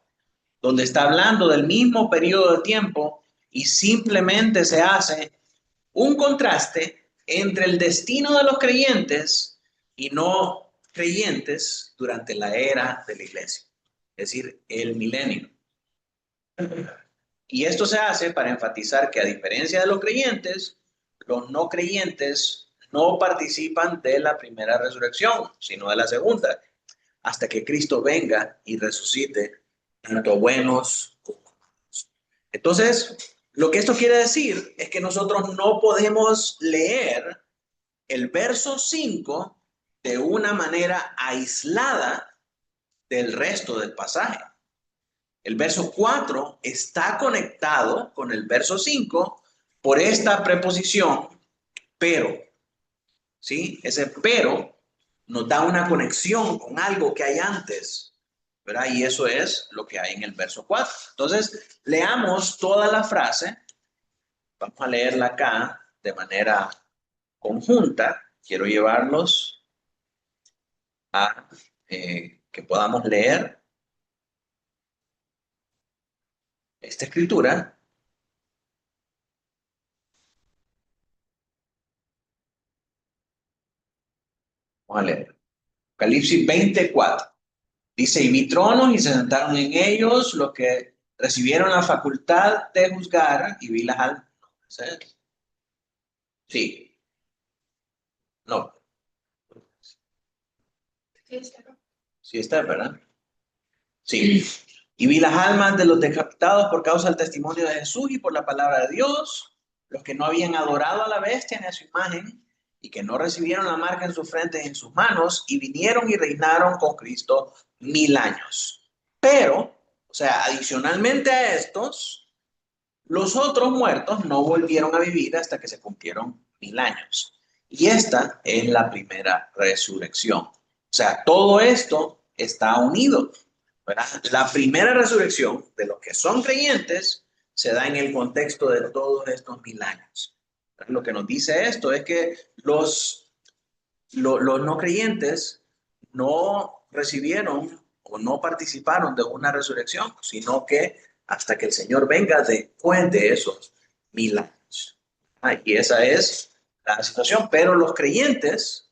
donde está hablando del mismo periodo de tiempo y simplemente se hace un contraste entre el destino de los creyentes y no creyentes durante la era de la iglesia, es decir, el milenio. Y esto se hace para enfatizar que a diferencia de los creyentes, los no creyentes no participan de la primera resurrección, sino de la segunda, hasta que Cristo venga y resucite tanto buenos como malos. Entonces, lo que esto quiere decir es que nosotros no podemos leer el verso 5 de una manera aislada del resto del pasaje. El verso 4 está conectado con el verso 5 por esta preposición, pero, ¿sí? Ese pero nos da una conexión con algo que hay antes, ¿verdad? Y eso es lo que hay en el verso 4. Entonces, leamos toda la frase. Vamos a leerla acá de manera conjunta. Quiero llevarlos a que podamos leer esta escritura. Vamos a leer. Apocalipsis 24. Dice, y vi tronos y se sentaron en ellos los que recibieron la facultad de juzgar y vi las almas. Sí, no. Sí está, ¿verdad? Sí. Y vi las almas de los decapitados por causa del testimonio de Jesús y por la palabra de Dios, los que no habían adorado a la bestia ni a su imagen y que no recibieron la marca en sus frentes y en sus manos y vinieron y reinaron con Cristo 1000 años. Pero, o sea, adicionalmente a estos, los otros muertos no volvieron a vivir hasta que se cumplieron 1000 años. Y esta es la primera resurrección. O sea, todo esto está unido, ¿verdad? La primera resurrección de los que son creyentes se da en el contexto de todos estos 1000 años. Lo que nos dice esto es que los no creyentes no recibieron o no participaron de una resurrección, sino que hasta que el Señor venga después de esos 1000 años. Y esa es la situación. Pero los creyentes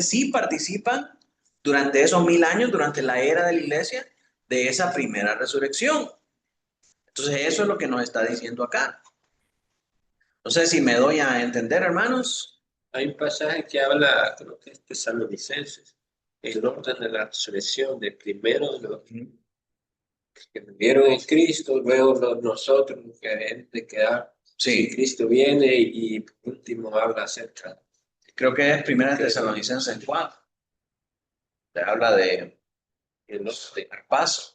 sí participan durante esos 1000 años, durante la era de la iglesia, de esa primera resurrección. Entonces eso es lo que nos está diciendo acá. No sé si me doy a entender, hermanos. Hay un pasaje que habla, creo que es Tesalonicenses, el orden de la resurrección, de primero los que murieron en Cristo, luego nosotros que hemos de quedar. Sí. Si Cristo viene y por último habla acerca. Creo que es Primera Tesalonicenses 4. Te habla de los de paso.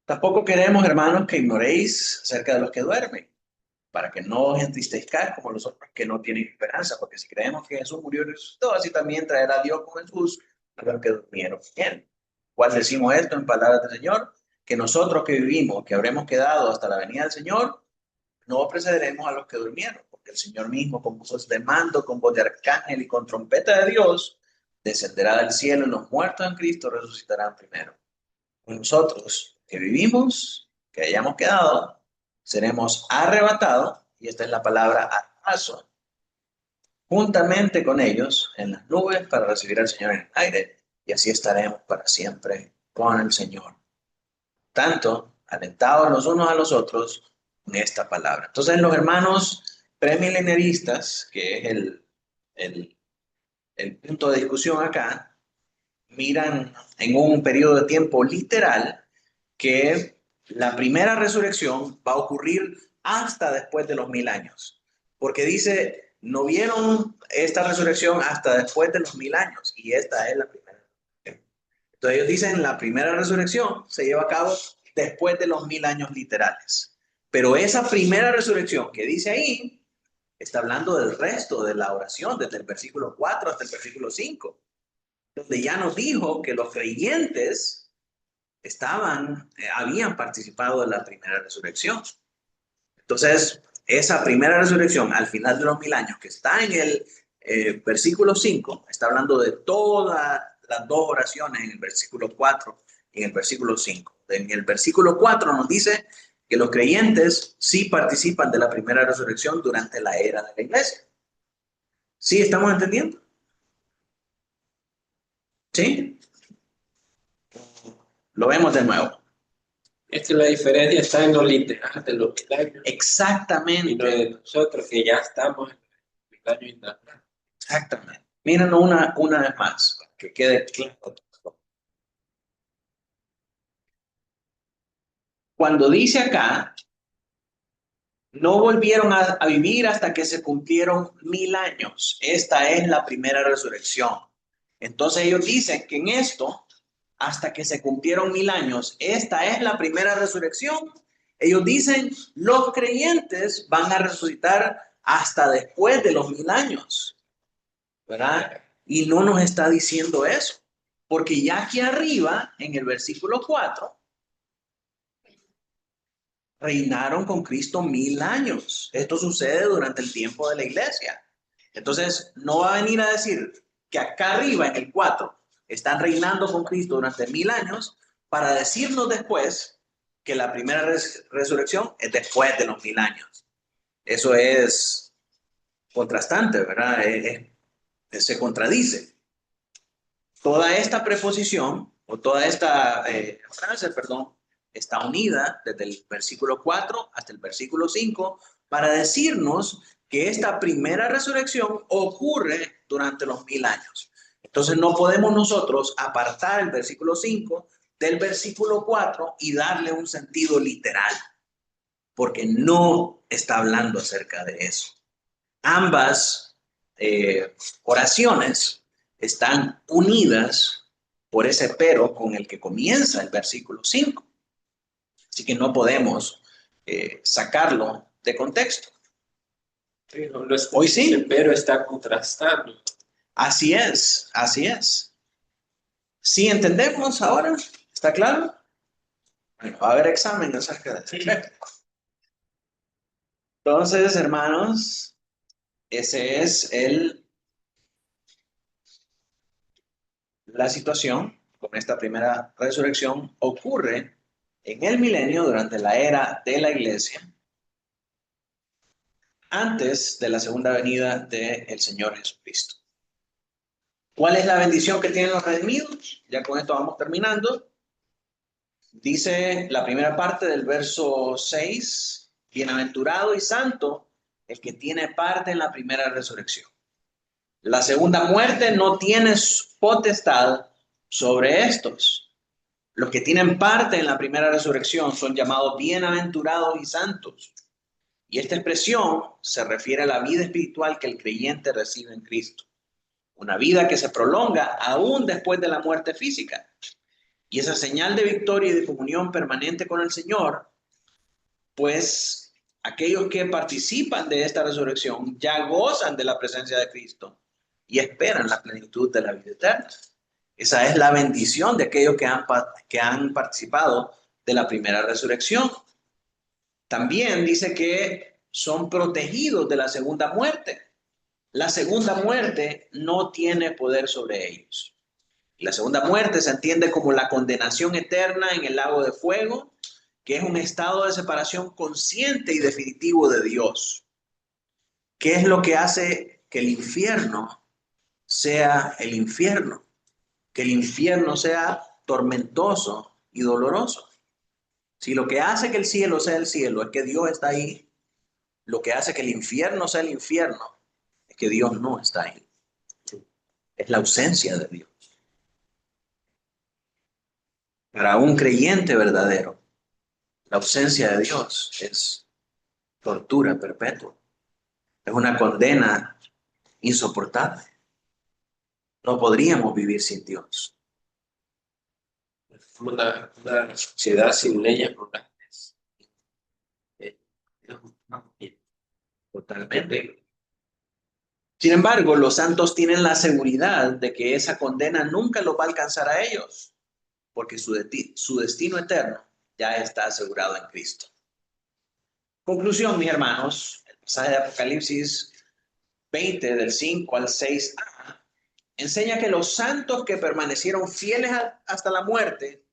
Tampoco queremos, hermanos, que ignoréis acerca de los que duermen, para que no os entristezcáis como los otros que no tienen esperanza, porque si creemos que Jesús murió y resucitó, así también traerá Dios con Jesús a los que durmieron bien. ¿Cuál decimos esto en palabras del Señor? Que nosotros que vivimos, que habremos quedado hasta la venida del Señor, no precederemos a los que durmieron, porque el Señor mismo, con voz de mando, con voz de arcángel y con trompeta de Dios, descenderá del cielo y los muertos en Cristo resucitarán primero. Y nosotros que vivimos, que hayamos quedado, seremos arrebatados, y esta es la palabra arpazo, juntamente con ellos en las nubes para recibir al Señor en el aire, y así estaremos para siempre con el Señor. Tanto, alentados los unos a los otros en esta palabra. Entonces, los hermanos premilenaristas, que es el punto de discusión acá, miran en un periodo de tiempo literal que la primera resurrección va a ocurrir hasta después de los 1000 años. Porque dice, no vieron esta resurrección hasta después de los 1000 años. Y esta es la primera. Entonces ellos dicen, la primera resurrección se lleva a cabo después de los 1000 años literales. Pero esa primera resurrección que dice ahí, está hablando del resto de la oración, desde el versículo 4 hasta el versículo 5, donde ya nos dijo que los creyentes habían participado de la primera resurrección. Entonces, esa primera resurrección al final de los 1000 años, que está en el versículo 5, está hablando de todas las dos oraciones en el versículo 4 y en el versículo 5. En el versículo 4 nos dice que los creyentes sí participan de la primera resurrección durante la era de la iglesia. ¿Sí estamos entendiendo? ¿Sí? Lo vemos de nuevo. Es que la diferencia está en lo literal de los 1000 años. Exactamente. Y lo de nosotros que ya estamos en el año internacional. Exactamente. Mírenlo una vez más, para que quede claro. Cuando dice acá, no volvieron a vivir hasta que se cumplieron 1000 años. Esta es la primera resurrección. Entonces ellos dicen que en esto, hasta que se cumplieron 1000 años, esta es la primera resurrección. Ellos dicen, los creyentes van a resucitar hasta después de los 1000 años, ¿verdad? Y no nos está diciendo eso, porque ya aquí arriba, en el versículo 4, reinaron con Cristo 1000 años. Esto sucede durante el tiempo de la iglesia. Entonces, no va a venir a decir que acá arriba, en el 4, están reinando con Cristo durante 1000 años para decirnos después que la primera resurrección es después de los 1000 años. Eso es contrastante, ¿verdad? Se contradice. Toda esta preposición, o toda esta frase, perdón, está unida desde el versículo 4 hasta el versículo 5 para decirnos que esta primera resurrección ocurre durante los 1000 años. Entonces no podemos nosotros apartar el versículo 5 del versículo 4 y darle un sentido literal, porque no está hablando acerca de eso. Ambas oraciones están unidas por ese pero con el que comienza el versículo 5. Así que no podemos sacarlo de contexto. Sí, no, Hoy sí. Pero está contrastando. Así es, así es. ¿Sí entendemos ahora? ¿Está claro? Bueno, va a haber examen acerca de eso. Entonces, hermanos, Ese es la situación con esta primera resurrección. Ocurre en el milenio durante la era de la iglesia, antes de la segunda venida del Señor Jesucristo. ¿Cuál es la bendición que tienen los redimidos? Ya con esto vamos terminando. Dice la primera parte del verso 6, bienaventurado y santo el que tiene parte en la primera resurrección. La segunda muerte no tiene potestad sobre estos. Los que tienen parte en la primera resurrección son llamados bienaventurados y santos. Y esta expresión se refiere a la vida espiritual que el creyente recibe en Cristo. Una vida que se prolonga aún después de la muerte física. Y esa señal de victoria y de comunión permanente con el Señor, pues aquellos que participan de esta resurrección ya gozan de la presencia de Cristo y esperan la plenitud de la vida eterna. Esa es la bendición de aquellos que han participado de la primera resurrección. También dice que son protegidos de la segunda muerte. La segunda muerte no tiene poder sobre ellos. La segunda muerte se entiende como la condenación eterna en el lago de fuego, que es un estado de separación consciente y definitivo de Dios. ¿Qué es lo que hace que el infierno sea el infierno? Que el infierno sea tormentoso y doloroso. Si lo que hace que el cielo sea el cielo es que Dios está ahí, lo que hace que el infierno sea el infierno es que Dios no está ahí. Es la ausencia de Dios. Para un creyente verdadero, la ausencia de Dios es tortura perpetua. Es una condena insoportable. No podríamos vivir sin Dios. Una sociedad sin leyes morales. Totalmente. Sin embargo, los santos tienen la seguridad de que esa condena nunca los va a alcanzar a ellos, porque su destino eterno ya está asegurado en Cristo. Conclusión, mis hermanos, el pasaje de Apocalipsis 20, del 5 al 6a, enseña que los santos que permanecieron fieles hasta la muerte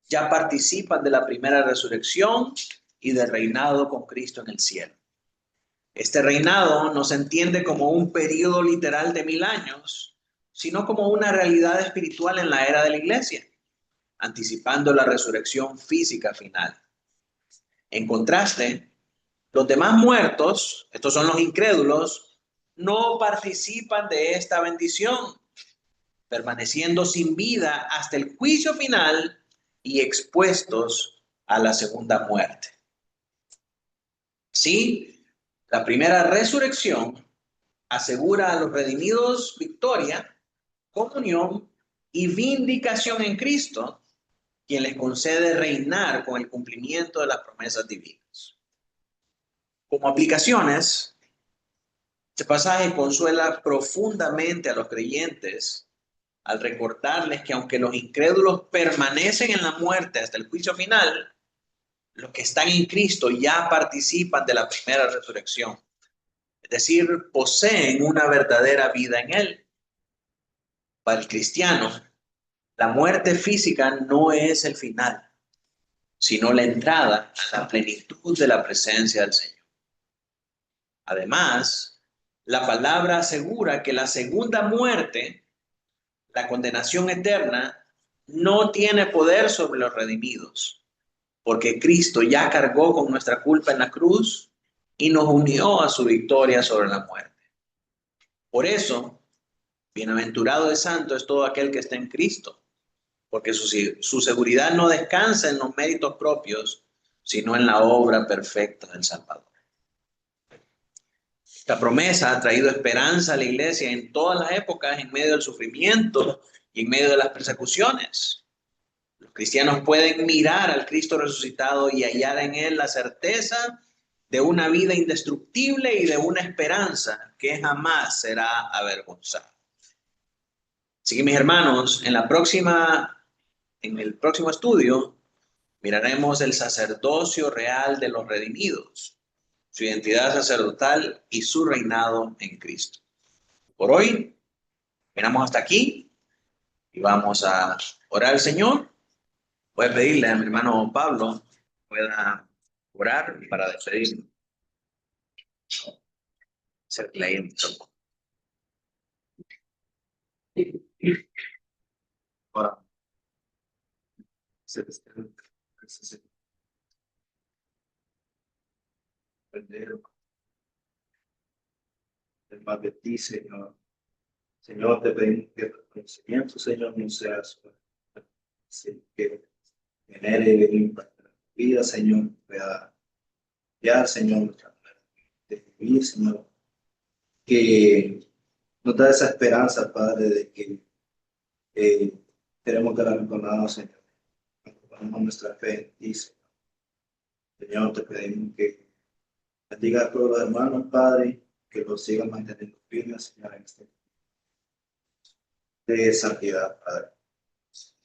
ya participan de la primera resurrección y del reinado con Cristo en el cielo. Este reinado no se entiende como un periodo literal de 1000 años, sino como una realidad espiritual en la era de la iglesia, anticipando la resurrección física final. En contraste, los demás muertos, estos son los incrédulos, no participan de esta bendición, permaneciendo sin vida hasta el juicio final y expuestos a la segunda muerte. Sí, la primera resurrección asegura a los redimidos victoria, comunión y vindicación en Cristo, quien les concede reinar con el cumplimiento de las promesas divinas. Como aplicaciones, este pasaje consuela profundamente a los creyentes al recordarles que aunque los incrédulos permanecen en la muerte hasta el juicio final, los que están en Cristo ya participan de la primera resurrección. Es decir, poseen una verdadera vida en Él. Para el cristiano, la muerte física no es el final, sino la entrada a la plenitud de la presencia del Señor. Además, la palabra asegura que la segunda muerte, la condenación eterna, no tiene poder sobre los redimidos, porque Cristo ya cargó con nuestra culpa en la cruz y nos unió a su victoria sobre la muerte. Por eso, bienaventurado y santo es todo aquel que está en Cristo, porque su seguridad no descansa en los méritos propios, sino en la obra perfecta del Salvador. Esta promesa ha traído esperanza a la iglesia en todas las épocas, en medio del sufrimiento y en medio de las persecuciones. Los cristianos pueden mirar al Cristo resucitado y hallar en él la certeza de una vida indestructible y de una esperanza que jamás será avergonzada. Así que, mis hermanos, en el próximo estudio miraremos el sacerdocio real de los redimidos, su identidad sacerdotal y su reinado en Cristo. Por hoy, terminamos hasta aquí y vamos a orar al Señor. Voy a pedirle a mi hermano Pablo que pueda orar para despedirnos. Ahora, celestial, gracias, Señor. Aprender el más de ti, Señor. Señor, te pedimos que el conocimiento, Señor, no sea sino que genere impacto en la vida, Señor, pueda ya, Señor, nuestra manera de vivir, Señor, que nos da esa esperanza, Padre, de que tenemos galardonado, Señor, cuando ponemos nuestra fe en ti, Señor. Señor, te pedimos que bendiga a todos los hermanos, Padre, que los sigan manteniendo firmes, Señor, en este de santidad, Padre.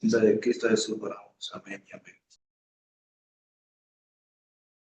En nombre de Cristo Jesús oramos. Amén y amén.